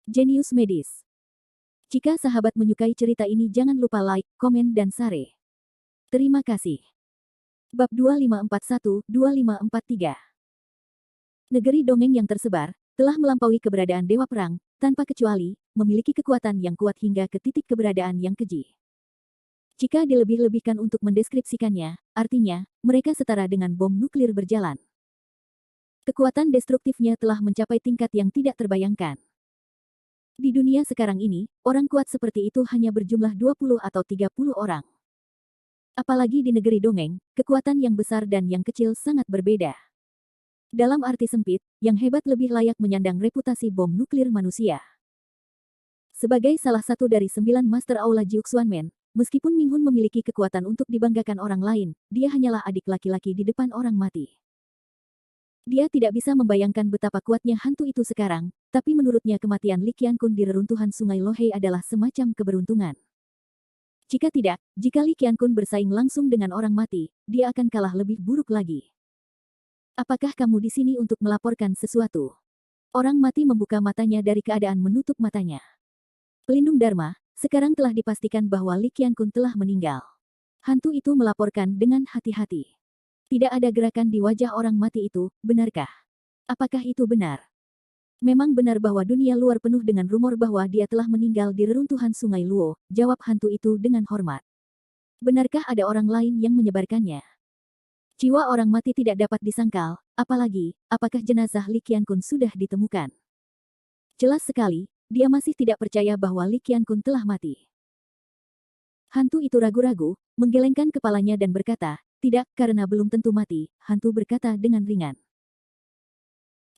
Jenius Medis. Jika sahabat menyukai cerita ini jangan lupa like, komen dan share. Terima kasih. Bab 2541-2543. Negeri dongeng yang tersebar telah melampaui keberadaan dewa perang, tanpa kecuali memiliki kekuatan yang kuat hingga ke titik keberadaan yang keji. Jika dilebih-lebihkan untuk mendeskripsikannya, artinya mereka setara dengan bom nuklir berjalan. Kekuatan destruktifnya telah mencapai tingkat yang tidak terbayangkan. Di dunia sekarang ini, orang kuat seperti itu hanya berjumlah 20 atau 30 orang. Apalagi di negeri dongeng, kekuatan yang besar dan yang kecil sangat berbeda. Dalam arti sempit, yang hebat lebih layak menyandang reputasi bom nuklir manusia. Sebagai salah satu dari 9 Master Aula Jiuxuanmen, meskipun Minghun memiliki kekuatan untuk dibanggakan orang lain, dia hanyalah adik laki-laki di depan orang mati. Dia tidak bisa membayangkan betapa kuatnya hantu itu sekarang, tapi menurutnya kematian Li Qiankun di reruntuhan sungai Lohei adalah semacam keberuntungan. Jika tidak, jika Li Qiankun bersaing langsung dengan orang mati, dia akan kalah lebih buruk lagi. Apakah kamu di sini untuk melaporkan sesuatu? Orang mati membuka matanya dari keadaan menutup matanya. Pelindung Dharma, sekarang telah dipastikan bahwa Li Qiankun telah meninggal. Hantu itu melaporkan dengan hati-hati. Tidak ada gerakan di wajah orang mati itu, benarkah? Apakah itu benar? Memang benar bahwa dunia luar penuh dengan rumor bahwa dia telah meninggal di reruntuhan sungai Luo, jawab hantu itu dengan hormat. Benarkah ada orang lain yang menyebarkannya? Jiwa orang mati tidak dapat disangkal, apalagi, apakah jenazah Li Qiankun sudah ditemukan? Jelas sekali, dia masih tidak percaya bahwa Li Qiankun telah mati. Hantu itu ragu-ragu, menggelengkan kepalanya dan berkata, tidak, karena belum tentu mati, hantu berkata dengan ringan.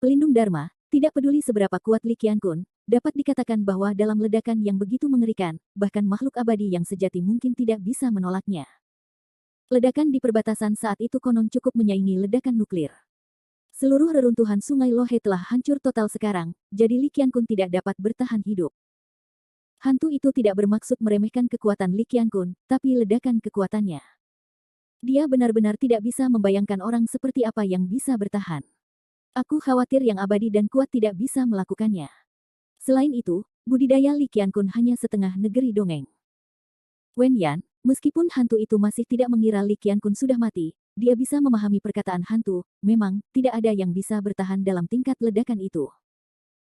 Pelindung Dharma, tidak peduli seberapa kuat Li Qiankun, dapat dikatakan bahwa dalam ledakan yang begitu mengerikan, bahkan makhluk abadi yang sejati mungkin tidak bisa menolaknya. Ledakan di perbatasan saat itu konon cukup menyaingi ledakan nuklir. Seluruh reruntuhan sungai Lohei telah hancur total sekarang, jadi Li Qiankun tidak dapat bertahan hidup. Hantu itu tidak bermaksud meremehkan kekuatan Li Qiankun, tapi ledakan kekuatannya. Dia benar-benar tidak bisa membayangkan orang seperti apa yang bisa bertahan. Aku khawatir yang abadi dan kuat tidak bisa melakukannya. Selain itu, budidaya Li Qiankun hanya setengah negeri dongeng. Wen Yan, meskipun hantu itu masih tidak mengira Li Qiankun sudah mati, dia bisa memahami perkataan hantu, memang, tidak ada yang bisa bertahan dalam tingkat ledakan itu.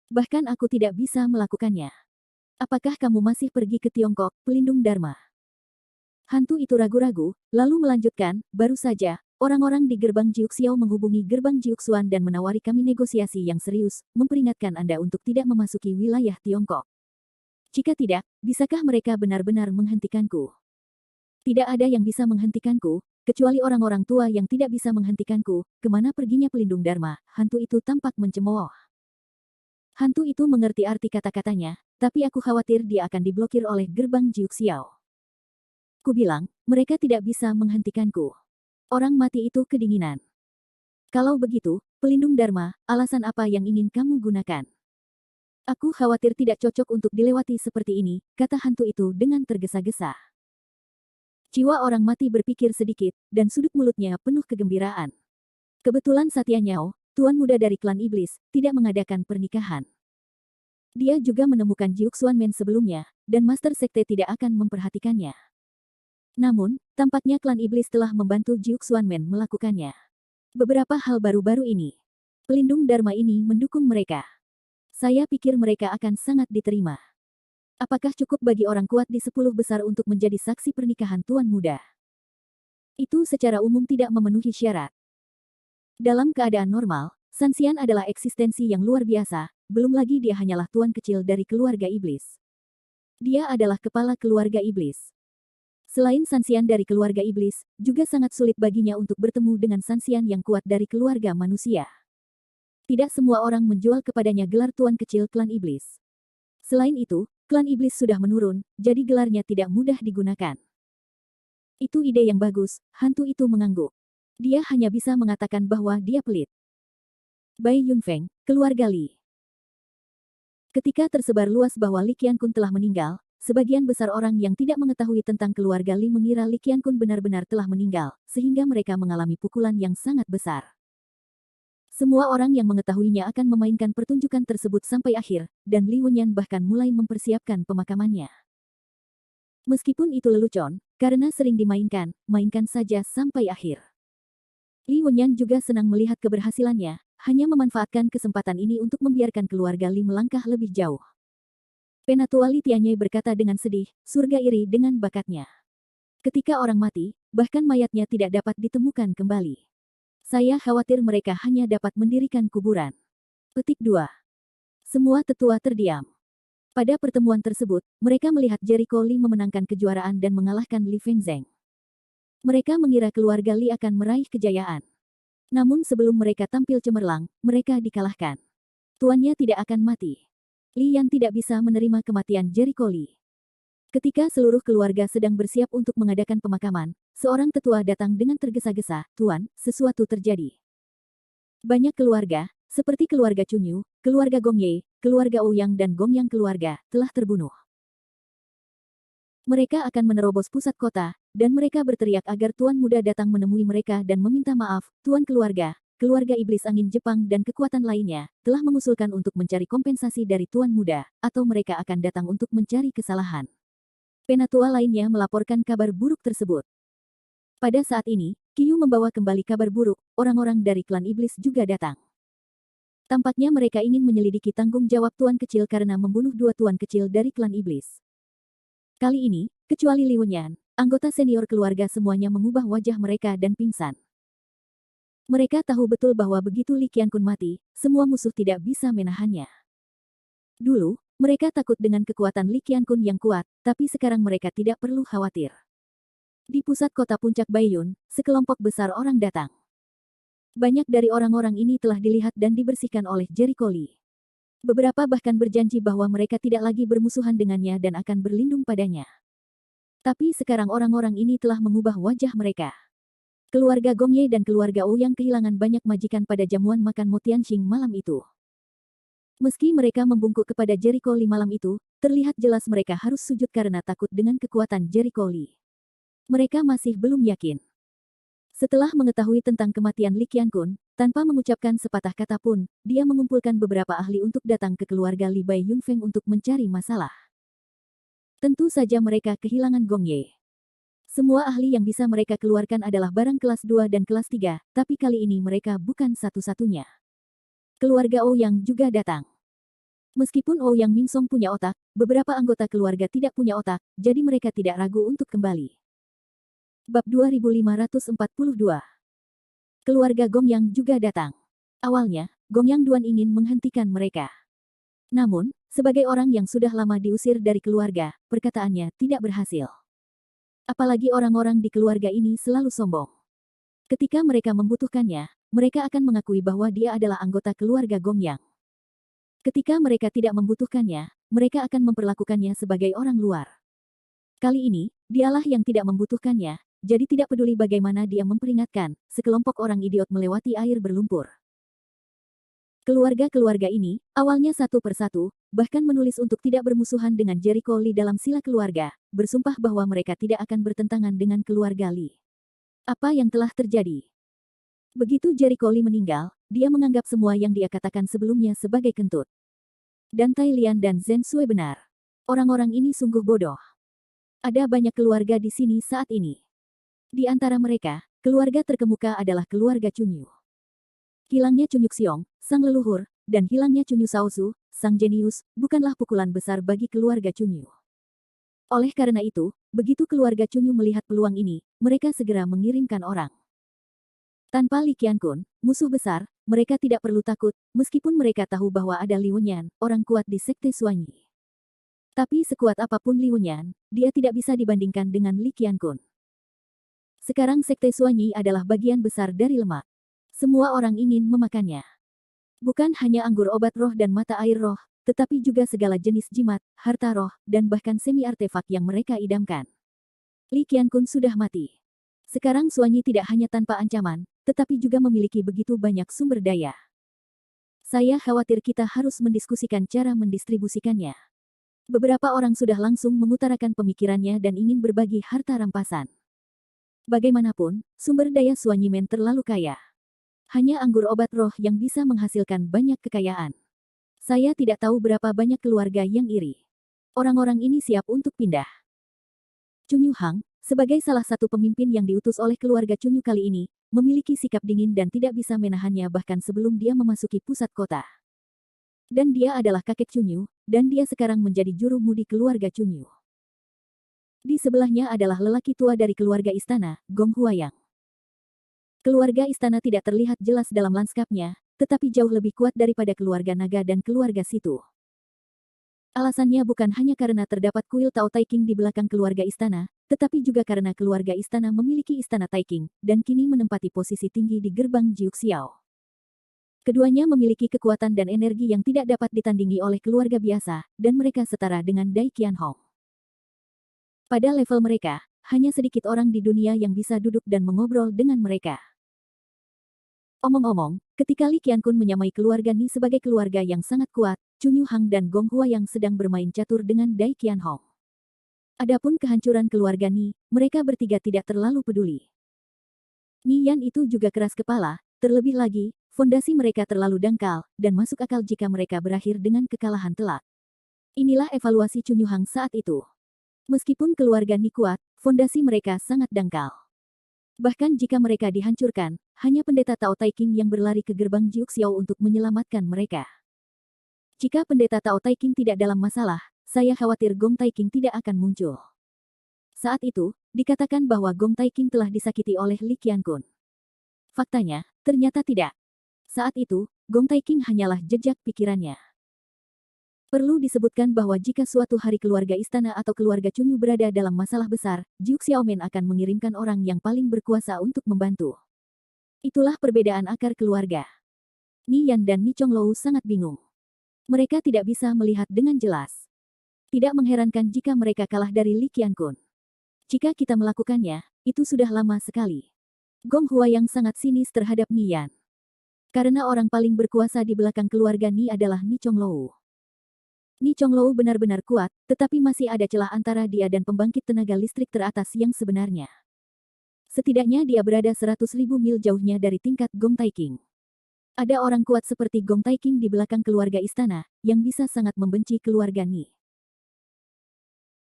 Bahkan aku tidak bisa melakukannya. Apakah kamu masih pergi ke Tiongkok, pelindung Dharma? Hantu itu ragu-ragu, lalu melanjutkan, baru saja, orang-orang di gerbang Jiuxiao menghubungi gerbang Jiuxuan dan menawari kami negosiasi yang serius, memperingatkan Anda untuk tidak memasuki wilayah Tiongkok. Jika tidak, bisakah mereka benar-benar menghentikanku? Tidak ada yang bisa menghentikanku, kecuali orang-orang tua yang tidak bisa menghentikanku. Kemana perginya pelindung Dharma? Hantu itu tampak mencemooh. Hantu itu mengerti arti kata-katanya, tapi aku khawatir dia akan diblokir oleh gerbang Jiuxiao. Kubilang, mereka tidak bisa menghentikanku. Orang mati itu kedinginan. Kalau begitu, pelindung Dharma, alasan apa yang ingin kamu gunakan? Aku khawatir tidak cocok untuk dilewati seperti ini, kata hantu itu dengan tergesa-gesa. Jiwa orang mati berpikir sedikit, dan sudut mulutnya penuh kegembiraan. Kebetulan Satya Nyao, tuan muda dari klan iblis, tidak mengadakan pernikahan. Dia juga menemukan Jiuxuanmen sebelumnya, dan Master Sekte tidak akan memperhatikannya. Namun, tampaknya klan iblis telah membantu Jiuxuanmen melakukannya. Beberapa hal baru-baru ini. Pelindung Dharma ini mendukung mereka. Saya pikir mereka akan sangat diterima. Apakah cukup bagi orang kuat di 10 besar untuk menjadi saksi pernikahan tuan muda? Itu secara umum tidak memenuhi syarat. Dalam keadaan normal, Sanxian adalah eksistensi yang luar biasa, belum lagi dia hanyalah tuan kecil dari keluarga iblis. Dia adalah kepala keluarga iblis. Selain Sanxian dari keluarga iblis, juga sangat sulit baginya untuk bertemu dengan Sanxian yang kuat dari keluarga manusia. Tidak semua orang menjual kepadanya gelar tuan kecil klan iblis. Selain itu, klan iblis sudah menurun, jadi gelarnya tidak mudah digunakan. Itu ide yang bagus, hantu itu mengangguk. Dia hanya bisa mengatakan bahwa dia pelit. Bai Yunfeng, keluarga Li. Ketika tersebar luas bahwa Li Qiankun telah meninggal, sebagian besar orang yang tidak mengetahui tentang keluarga Li mengira Li Qiankun benar-benar telah meninggal, sehingga mereka mengalami pukulan yang sangat besar. Semua orang yang mengetahuinya akan memainkan pertunjukan tersebut sampai akhir, dan Li Wenyan bahkan mulai mempersiapkan pemakamannya. Meskipun itu lelucon, karena sering dimainkan, mainkan saja sampai akhir. Li Wenyan juga senang melihat keberhasilannya, hanya memanfaatkan kesempatan ini untuk membiarkan keluarga Li melangkah lebih jauh. Penatua Li Tianyai berkata dengan sedih, surga iri dengan bakatnya. Ketika orang mati, bahkan mayatnya tidak dapat ditemukan kembali. Saya khawatir mereka hanya dapat mendirikan kuburan. Petik 2. Semua tetua terdiam. Pada pertemuan tersebut, mereka melihat Jericho Li memenangkan kejuaraan dan mengalahkan Li Fengzheng. Mereka mengira keluarga Li akan meraih kejayaan. Namun sebelum mereka tampil cemerlang, mereka dikalahkan. Tuannya tidak akan mati. Li Yan tidak bisa menerima kematian Jericho Li. Ketika seluruh keluarga sedang bersiap untuk mengadakan pemakaman, seorang tetua datang dengan tergesa-gesa, "Tuan, sesuatu terjadi." Banyak keluarga, seperti keluarga Chunyu, keluarga Gongye, keluarga Ouyang dan Gongyang keluarga, telah terbunuh. Mereka akan menerobos pusat kota, dan mereka berteriak agar Tuan Muda datang menemui mereka dan meminta maaf. Tuan keluarga, keluarga iblis angin Jepang dan kekuatan lainnya, telah mengusulkan untuk mencari kompensasi dari Tuan Muda, atau mereka akan datang untuk mencari kesalahan. Penatua lainnya melaporkan kabar buruk tersebut. Pada saat ini, Qiyu membawa kembali kabar buruk, orang-orang dari klan iblis juga datang. Tampaknya mereka ingin menyelidiki tanggung jawab tuan kecil karena membunuh dua tuan kecil dari klan iblis. Kali ini, kecuali Li Wenyan, anggota senior keluarga semuanya mengubah wajah mereka dan pingsan. Mereka tahu betul bahwa begitu Li Qiankun mati, semua musuh tidak bisa menahannya. Dulu, mereka takut dengan kekuatan Li Qiankun yang kuat, tapi sekarang mereka tidak perlu khawatir. Di pusat kota puncak Baiyun, sekelompok besar orang datang. Banyak dari orang-orang ini telah dilihat dan dibersihkan oleh Jericho Li. Beberapa bahkan berjanji bahwa mereka tidak lagi bermusuhan dengannya dan akan berlindung padanya. Tapi sekarang orang-orang ini telah mengubah wajah mereka. Keluarga Gongye dan keluarga Ouyang kehilangan banyak majikan pada jamuan makan Mo Tianxing malam itu. Meski mereka membungkuk kepada Jericho Li malam itu, terlihat jelas mereka harus sujud karena takut dengan kekuatan Jericho Li. Mereka masih belum yakin. Setelah mengetahui tentang kematian Li Qiankun, tanpa mengucapkan sepatah kata pun, dia mengumpulkan beberapa ahli untuk datang ke keluarga Li Bai Yunfeng untuk mencari masalah. Tentu saja mereka kehilangan Gongye. Semua ahli yang bisa mereka keluarkan adalah barang kelas 2 dan kelas 3, tapi kali ini mereka bukan satu-satunya. Keluarga Ouyang juga datang. Meskipun Ouyang Mingsong punya otak, beberapa anggota keluarga tidak punya otak, jadi mereka tidak ragu untuk kembali. Bab 2542. Keluarga Gongyang juga datang. Awalnya, Gongyang Duan ingin menghentikan mereka. Namun, sebagai orang yang sudah lama diusir dari keluarga, perkataannya tidak berhasil. Apalagi orang-orang di keluarga ini selalu sombong. Ketika mereka membutuhkannya, mereka akan mengakui bahwa dia adalah anggota keluarga Gongyang. Ketika mereka tidak membutuhkannya, mereka akan memperlakukannya sebagai orang luar. Kali ini, dialah yang tidak membutuhkannya, jadi tidak peduli bagaimana dia memperingatkan, sekelompok orang idiot melewati air berlumpur. Keluarga-keluarga ini, awalnya satu persatu, bahkan menulis untuk tidak bermusuhan dengan Jericho Li dalam sila keluarga, bersumpah bahwa mereka tidak akan bertentangan dengan keluarga Li. Apa yang telah terjadi? Begitu Jericho Li meninggal, dia menganggap semua yang dia katakan sebelumnya sebagai kentut. Dan Tai Lian dan Zhen Sui benar. Orang-orang ini sungguh bodoh. Ada banyak keluarga di sini saat ini. Di antara mereka, keluarga terkemuka adalah keluarga Chunyu. Hilangnya Chunyu Xiong, sang leluhur, dan hilangnya Chunyu Shaozu, sang jenius, bukanlah pukulan besar bagi keluarga Chunyu. Oleh karena itu, begitu keluarga Chunyu melihat peluang ini, mereka segera mengirimkan orang. Tanpa Li Qiankun, musuh besar, mereka tidak perlu takut, meskipun mereka tahu bahwa ada Li Wenyan, orang kuat di Sekte Suanyi. Tapi sekuat apapun Li Wenyan, dia tidak bisa dibandingkan dengan Li Qiankun. Sekarang Sekte Suanyi adalah bagian besar dari lemak. Semua orang ingin memakannya. Bukan hanya anggur obat roh dan mata air roh, tetapi juga segala jenis jimat, harta roh, dan bahkan semi-artefak yang mereka idamkan. Li Qiankun sudah mati. Sekarang Suanyi tidak hanya tanpa ancaman, tetapi juga memiliki begitu banyak sumber daya. Saya khawatir kita harus mendiskusikan cara mendistribusikannya. Beberapa orang sudah langsung mengutarakan pemikirannya dan ingin berbagi harta rampasan. Bagaimanapun, sumber daya Suanyi Men terlalu kaya. Hanya anggur obat roh yang bisa menghasilkan banyak kekayaan. Saya tidak tahu berapa banyak keluarga yang iri. Orang-orang ini siap untuk pindah. Chunyu Hang, sebagai salah satu pemimpin yang diutus oleh keluarga Chunyu kali ini, memiliki sikap dingin dan tidak bisa menahannya bahkan sebelum dia memasuki pusat kota. Dan dia adalah kakek Chunyu, dan dia sekarang menjadi juru mudi keluarga Chunyu. Di sebelahnya adalah lelaki tua dari keluarga istana, Gong Huayang. Keluarga istana tidak terlihat jelas dalam lanskapnya, tetapi jauh lebih kuat daripada keluarga naga dan keluarga situ. Alasannya bukan hanya karena terdapat kuil Tao Tai King di belakang keluarga istana, tetapi juga karena keluarga istana memiliki istana Tai King, dan kini menempati posisi tinggi di gerbang Jiuxiao. Keduanya memiliki kekuatan dan energi yang tidak dapat ditandingi oleh keluarga biasa, dan mereka setara dengan Dai Qianhong. Pada level mereka, hanya sedikit orang di dunia yang bisa duduk dan mengobrol dengan mereka. Omong-omong, ketika Li Qiankun menyamai keluarga Ni sebagai keluarga yang sangat kuat, Chunyu Hang dan Gong Huayang sedang bermain catur dengan Dai Qianhong. Adapun kehancuran keluarga Ni, mereka bertiga tidak terlalu peduli. Ni Yan itu juga keras kepala, terlebih lagi, fondasi mereka terlalu dangkal, dan masuk akal jika mereka berakhir dengan kekalahan telak. Inilah evaluasi Chunyu Hang saat itu. Meskipun keluarga Ni kuat, fondasi mereka sangat dangkal. Bahkan jika mereka dihancurkan, hanya pendeta Tao Tai King yang berlari ke gerbang Jiuxiao untuk menyelamatkan mereka. Jika pendeta Tao Tai King tidak dalam masalah, saya khawatir Gong Tai King tidak akan muncul. Saat itu, dikatakan bahwa Gong Tai King telah disakiti oleh Li Qiankun. Faktanya, ternyata tidak. Saat itu, Gong Tai King hanyalah jejak pikirannya. Perlu disebutkan bahwa jika suatu hari keluarga istana atau keluarga Chunyu berada dalam masalah besar, Jiuxiaomen akan mengirimkan orang yang paling berkuasa untuk membantu. Itulah perbedaan akar keluarga. Ni Yan dan Ni Chonglou sangat bingung. Mereka tidak bisa melihat dengan jelas. Tidak mengherankan jika mereka kalah dari Li Qiankun. Jika kita melakukannya, itu sudah lama sekali. Gong Huayang sangat sinis terhadap Ni Yan. Karena orang paling berkuasa di belakang keluarga Ni adalah Ni Chonglou. Ni Chonglou benar-benar kuat, tetapi masih ada celah antara dia dan pembangkit tenaga listrik teratas yang sebenarnya. Setidaknya dia berada 100.000 mil jauhnya dari tingkat Gong Tai King. Ada orang kuat seperti Gong Tai King di belakang keluarga istana, yang bisa sangat membenci keluarga Ni.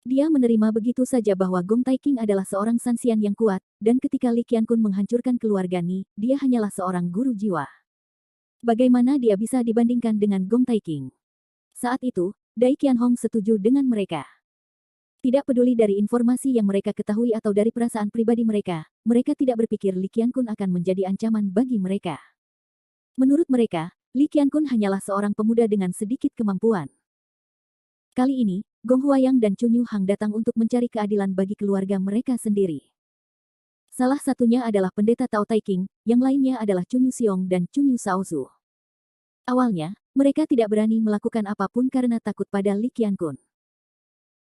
Dia menerima begitu saja bahwa Gong Tai King adalah seorang sansian yang kuat, dan ketika Li Qiankun menghancurkan keluarga Ni, dia hanyalah seorang guru jiwa. Bagaimana dia bisa dibandingkan dengan Gong Tai King? Saat itu, Dai Qianhong setuju dengan mereka. Tidak peduli dari informasi yang mereka ketahui atau dari perasaan pribadi mereka tidak berpikir Li Qiankun akan menjadi ancaman bagi mereka. Menurut mereka, Li Qiankun hanyalah seorang pemuda dengan sedikit kemampuan. Kali ini, Gong Huayang dan Chunyu Hang datang untuk mencari keadilan bagi keluarga mereka sendiri. Salah satunya adalah pendeta Tao Tai King, yang lainnya adalah Chunyu Xiong dan Chunyu Shaozu. Awalnya, mereka tidak berani melakukan apapun karena takut pada Li Qiankun.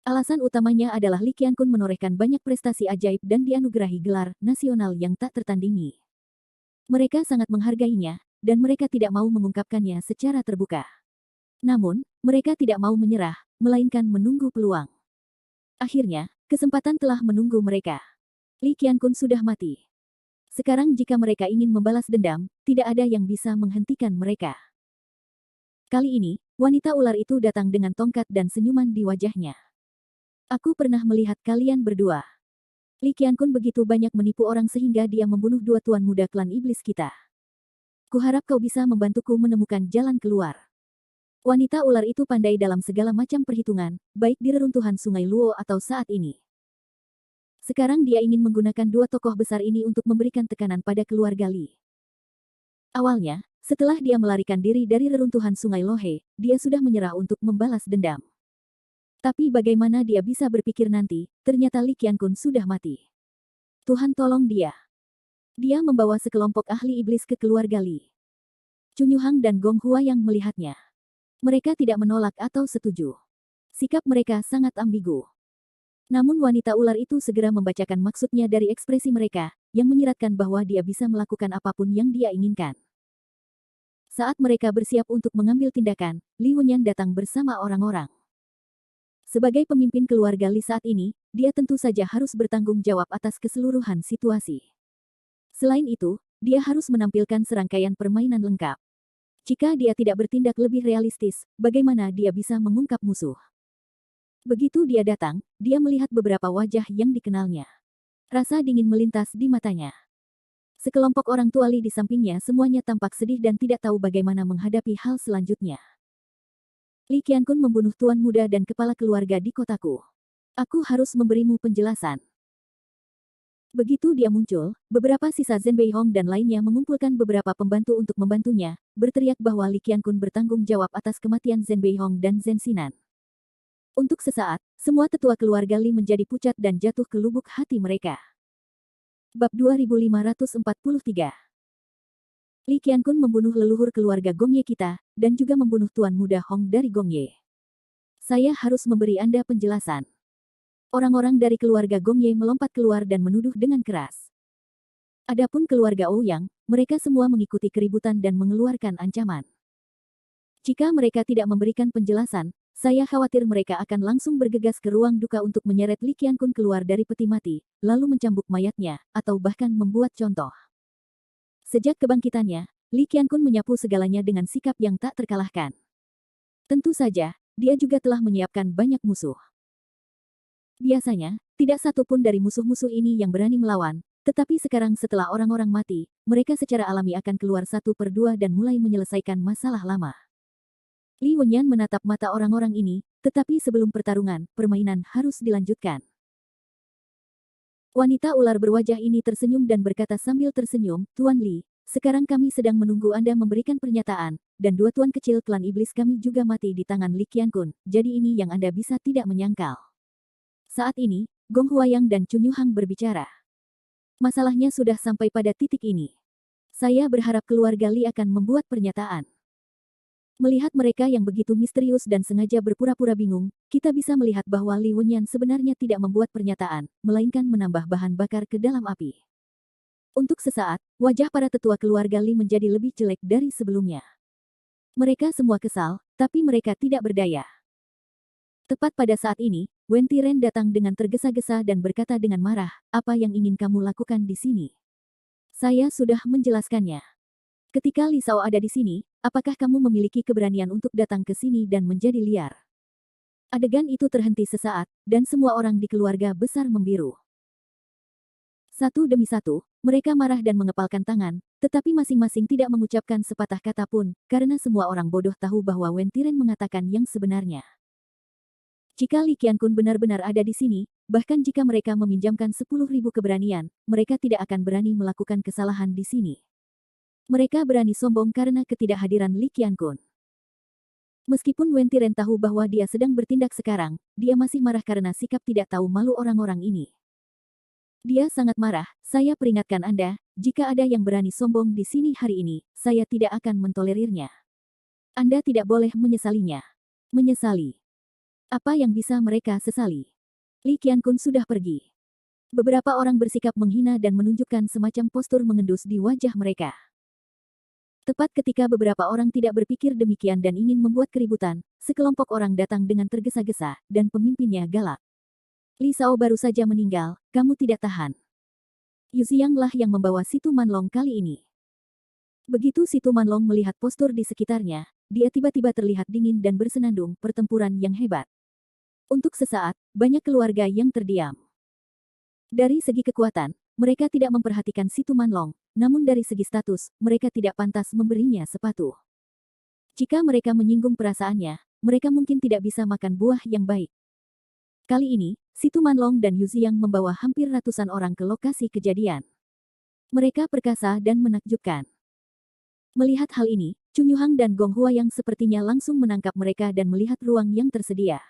Alasan utamanya adalah Li Qiankun menorehkan banyak prestasi ajaib dan dianugerahi gelar nasional yang tak tertandingi. Mereka sangat menghargainya, dan mereka tidak mau mengungkapkannya secara terbuka. Namun, mereka tidak mau menyerah, melainkan menunggu peluang. Akhirnya, kesempatan telah menunggu mereka. Li Qiankun sudah mati. Sekarang jika mereka ingin membalas dendam, tidak ada yang bisa menghentikan mereka. Kali ini, wanita ular itu datang dengan tongkat dan senyuman di wajahnya. Aku pernah melihat kalian berdua. Li Qiankun begitu banyak menipu orang sehingga dia membunuh dua tuan muda klan iblis kita. Kuharap kau bisa membantuku menemukan jalan keluar. Wanita ular itu pandai dalam segala macam perhitungan, baik di reruntuhan sungai Luo atau saat ini. Sekarang dia ingin menggunakan dua tokoh besar ini untuk memberikan tekanan pada keluarga Li. Awalnya, setelah dia melarikan diri dari reruntuhan sungai Lohe, dia sudah menyerah untuk membalas dendam. Tapi bagaimana dia bisa berpikir nanti, ternyata Li Qiankun sudah mati. Tuhan tolong dia. Dia membawa sekelompok ahli iblis ke keluarga Li. Chunyu Hang dan Gong Huayang melihatnya. Mereka tidak menolak atau setuju. Sikap mereka sangat ambigu. Namun wanita ular itu segera membacakan maksudnya dari ekspresi mereka, yang menyiratkan bahwa dia bisa melakukan apapun yang dia inginkan. Saat mereka bersiap untuk mengambil tindakan, Li Wenyan datang bersama orang-orang. Sebagai pemimpin keluarga Li saat ini, dia tentu saja harus bertanggung jawab atas keseluruhan situasi. Selain itu, dia harus menampilkan serangkaian permainan lengkap. Jika dia tidak bertindak lebih realistis, bagaimana dia bisa mengungkap musuh? Begitu dia datang, dia melihat beberapa wajah yang dikenalnya. Rasa dingin melintas di matanya. Sekelompok orang tua Li di sampingnya semuanya tampak sedih dan tidak tahu bagaimana menghadapi hal selanjutnya. Li Qiankun membunuh tuan muda dan kepala keluarga di kotaku. Aku harus memberimu penjelasan. Begitu dia muncul, beberapa sisa Zhen Beihong dan lainnya mengumpulkan beberapa pembantu untuk membantunya, berteriak bahwa Li Qiankun bertanggung jawab atas kematian Zhen Beihong dan Zhen Xinan. Untuk sesaat, semua tetua keluarga Li menjadi pucat dan jatuh ke lubuk hati mereka. Bab 2543. Li Qiankun membunuh leluhur keluarga Gongye kita, dan juga membunuh tuan muda Hong dari Gongye. Saya harus memberi Anda penjelasan. Orang-orang dari keluarga Gongye melompat keluar dan menuduh dengan keras. Adapun keluarga Ouyang, mereka semua mengikuti keributan dan mengeluarkan ancaman. Jika mereka tidak memberikan penjelasan, saya khawatir mereka akan langsung bergegas ke ruang duka untuk menyeret Li Qiankun keluar dari peti mati, lalu mencambuk mayatnya, atau bahkan membuat contoh. Sejak kebangkitannya, Li Qiankun menyapu segalanya dengan sikap yang tak terkalahkan. Tentu saja, dia juga telah menyiapkan banyak musuh. Biasanya, tidak satu pun dari musuh-musuh ini yang berani melawan, tetapi sekarang setelah orang-orang mati, mereka secara alami akan keluar satu per dua dan mulai menyelesaikan masalah lama. Li Wenyan menatap mata orang-orang ini, tetapi sebelum pertarungan, permainan harus dilanjutkan. Wanita ular berwajah ini tersenyum dan berkata sambil tersenyum, Tuan Li, sekarang kami sedang menunggu Anda memberikan pernyataan, dan dua tuan kecil klan iblis kami juga mati di tangan Li Qiankun, jadi ini yang Anda bisa tidak menyangkal. Saat ini, Gong Huayang dan Chun Yuhang berbicara. Masalahnya sudah sampai pada titik ini. Saya berharap keluarga Li akan membuat pernyataan. Melihat mereka yang begitu misterius dan sengaja berpura-pura bingung, kita bisa melihat bahwa Li Wenyan sebenarnya tidak membuat pernyataan, melainkan menambah bahan bakar ke dalam api. Untuk sesaat, wajah para tetua keluarga Li menjadi lebih jelek dari sebelumnya. Mereka semua kesal, tapi mereka tidak berdaya. Tepat pada saat ini, Wen Tiren datang dengan tergesa-gesa dan berkata dengan marah, apa yang ingin kamu lakukan di sini? Saya sudah menjelaskannya. Ketika Li Sao ada di sini, apakah kamu memiliki keberanian untuk datang ke sini dan menjadi liar? Adegan itu terhenti sesaat, dan semua orang di keluarga besar membiru. Satu demi satu, mereka marah dan mengepalkan tangan, tetapi masing-masing tidak mengucapkan sepatah kata pun, karena semua orang bodoh tahu bahwa Wen Tiren mengatakan yang sebenarnya. Jika Li Qiankun benar-benar ada di sini, bahkan jika mereka meminjamkan 10.000 keberanian, mereka tidak akan berani melakukan kesalahan di sini. Mereka berani sombong karena ketidakhadiran Li Qiankun. Meskipun Wen Tiren tahu bahwa dia sedang bertindak sekarang, dia masih marah karena sikap tidak tahu malu orang-orang ini. Dia sangat marah, saya peringatkan Anda, jika ada yang berani sombong di sini hari ini, saya tidak akan mentolerirnya. Anda tidak boleh menyesalinya. Menyesali. Apa yang bisa mereka sesali? Li Qiankun sudah pergi. Beberapa orang bersikap menghina dan menunjukkan semacam postur mengendus di wajah mereka. Tepat ketika beberapa orang tidak berpikir demikian dan ingin membuat keributan, sekelompok orang datang dengan tergesa-gesa, dan pemimpinnya galak. Li Sao baru saja meninggal, kamu tidak tahan. Yu Xiang lah yang membawa Situ Manlong kali ini. Begitu Situ Manlong melihat postur di sekitarnya, dia tiba-tiba terlihat dingin dan bersenandung, pertempuran yang hebat. Untuk sesaat, banyak keluarga yang terdiam. Dari segi kekuatan, mereka tidak memperhatikan Situ Manlong, namun dari segi status, mereka tidak pantas memberinya sepatu. Jika mereka menyinggung perasaannya, mereka mungkin tidak bisa makan buah yang baik. Kali ini, Situ Manlong dan Yu Xiang membawa hampir ratusan orang ke lokasi kejadian. Mereka perkasa dan menakjubkan. Melihat hal ini, Chun Yuhang dan Gong Huayang sepertinya langsung menangkap mereka dan melihat ruang yang tersedia.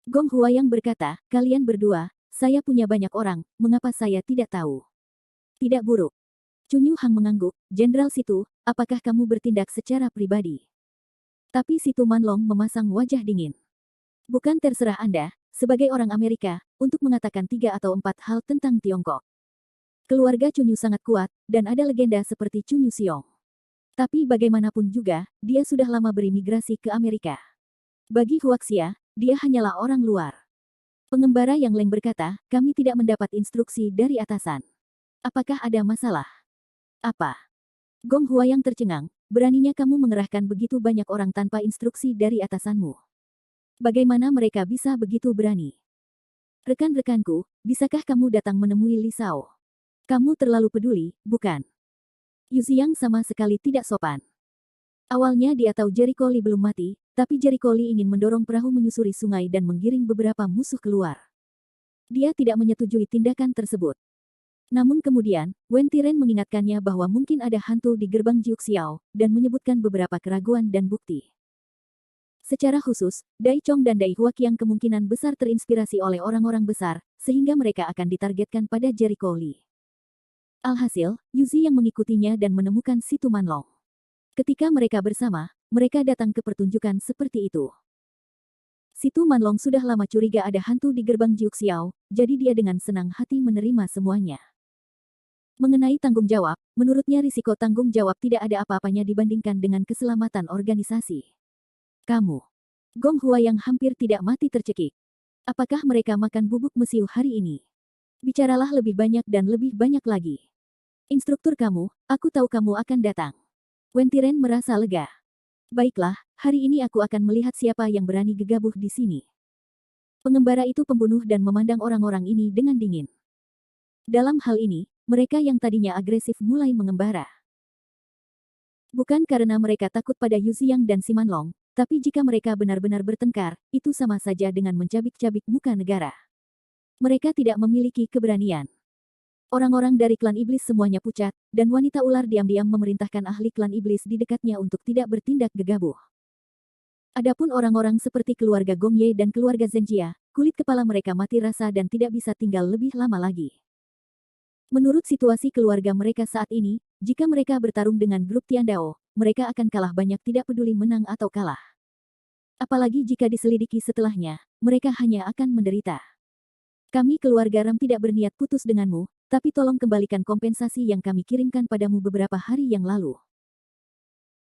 Gong Huayang berkata, kalian berdua, saya punya banyak orang, mengapa saya tidak tahu? Tidak buruk. Chun Yuhang mengangguk, Jenderal Situ, apakah kamu bertindak secara pribadi? Tapi Situ Manlong memasang wajah dingin. Bukan terserah Anda, sebagai orang Amerika, untuk mengatakan 3 atau 4 hal tentang Tiongkok. Keluarga Chun Yu sangat kuat, dan ada legenda seperti Chun Yu Xiong. Tapi bagaimanapun juga, dia sudah lama berimigrasi ke Amerika. Bagi Huaxia, dia hanyalah orang luar. Pengembara yang Leng berkata, kami tidak mendapat instruksi dari atasan. Apakah ada masalah? Apa? Gong Huayang tercengang, beraninya kamu mengerahkan begitu banyak orang tanpa instruksi dari atasanmu. Bagaimana mereka bisa begitu berani? Rekan-rekanku, bisakah kamu datang menemui Li Sao? Kamu terlalu peduli, bukan? Yu Xiang sama sekali tidak sopan. Awalnya dia tahu Jericho Li belum mati, tapi Jericho Li ingin mendorong perahu menyusuri sungai dan menggiring beberapa musuh keluar. Dia tidak menyetujui tindakan tersebut. Namun kemudian, Wen Tiren mengingatkannya bahwa mungkin ada hantu di gerbang Jiuxiao, dan menyebutkan beberapa keraguan dan bukti. Secara khusus, Dai Chong dan Dai Huaqiang kemungkinan besar terinspirasi oleh orang-orang besar, sehingga mereka akan ditargetkan pada Jericho Li. Alhasil, Yuzi yang mengikutinya dan menemukan situ Manlong. Ketika mereka bersama, mereka datang ke pertunjukan seperti itu. Situ Manlong sudah lama curiga ada hantu di gerbang Jiuxiao, jadi dia dengan senang hati menerima semuanya. Mengenai tanggung jawab, menurutnya risiko tanggung jawab tidak ada apa-apanya dibandingkan dengan keselamatan organisasi. Kamu. Gong Huayang hampir tidak mati tercekik. Apakah mereka makan bubuk mesiu hari ini? Bicaralah lebih banyak dan lebih banyak lagi. Instruktur kamu, aku tahu kamu akan datang. Wen Tiren merasa lega. Baiklah, hari ini aku akan melihat siapa yang berani gegabah di sini. Pengembara itu pembunuh dan memandang orang-orang ini dengan dingin. Dalam hal ini, mereka yang tadinya agresif mulai mengembara. Bukan karena mereka takut pada Yu Xiang dan Siman Long, tapi jika mereka benar-benar bertengkar, itu sama saja dengan mencabik-cabik muka negara. Mereka tidak memiliki keberanian. Orang-orang dari klan iblis semuanya pucat, dan wanita ular diam-diam memerintahkan ahli klan iblis di dekatnya untuk tidak bertindak gegabah. Adapun orang-orang seperti keluarga Gong Ye dan keluarga Zhenjia, kulit kepala mereka mati rasa dan tidak bisa tinggal lebih lama lagi. Menurut situasi keluarga mereka saat ini, jika mereka bertarung dengan grup Tiandao, mereka akan kalah banyak tidak peduli menang atau kalah. Apalagi jika diselidiki setelahnya, mereka hanya akan menderita. Kami keluarga Ram tidak berniat putus denganmu, tapi tolong kembalikan kompensasi yang kami kirimkan padamu beberapa hari yang lalu.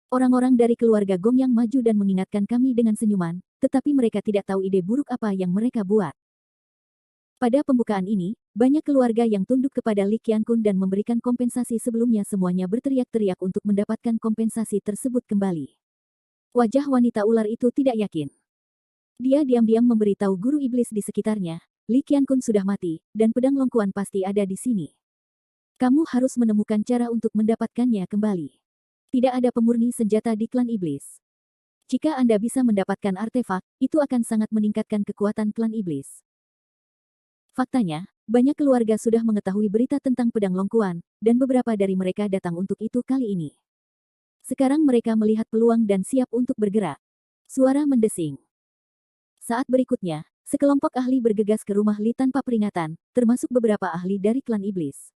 Orang-orang dari keluarga Gong yang maju dan mengingatkan kami dengan senyuman, tetapi mereka tidak tahu ide buruk apa yang mereka buat. Pada pembukaan ini, banyak keluarga yang tunduk kepada Li Qiankun dan memberikan kompensasi sebelumnya semuanya berteriak-teriak untuk mendapatkan kompensasi tersebut kembali. Wajah wanita ular itu tidak yakin. Dia diam-diam memberitahu guru iblis di sekitarnya, Li Qiankun sudah mati, dan pedang Longkuan pasti ada di sini. Kamu harus menemukan cara untuk mendapatkannya kembali. Tidak ada pemurni senjata di klan iblis. Jika Anda bisa mendapatkan artefak, itu akan sangat meningkatkan kekuatan klan iblis. Faktanya, banyak keluarga sudah mengetahui berita tentang pedang Longkuan, dan beberapa dari mereka datang untuk itu kali ini. Sekarang mereka melihat peluang dan siap untuk bergerak. Suara mendesing. Saat berikutnya, sekelompok ahli bergegas ke rumah Li tanpa peringatan, termasuk beberapa ahli dari klan iblis.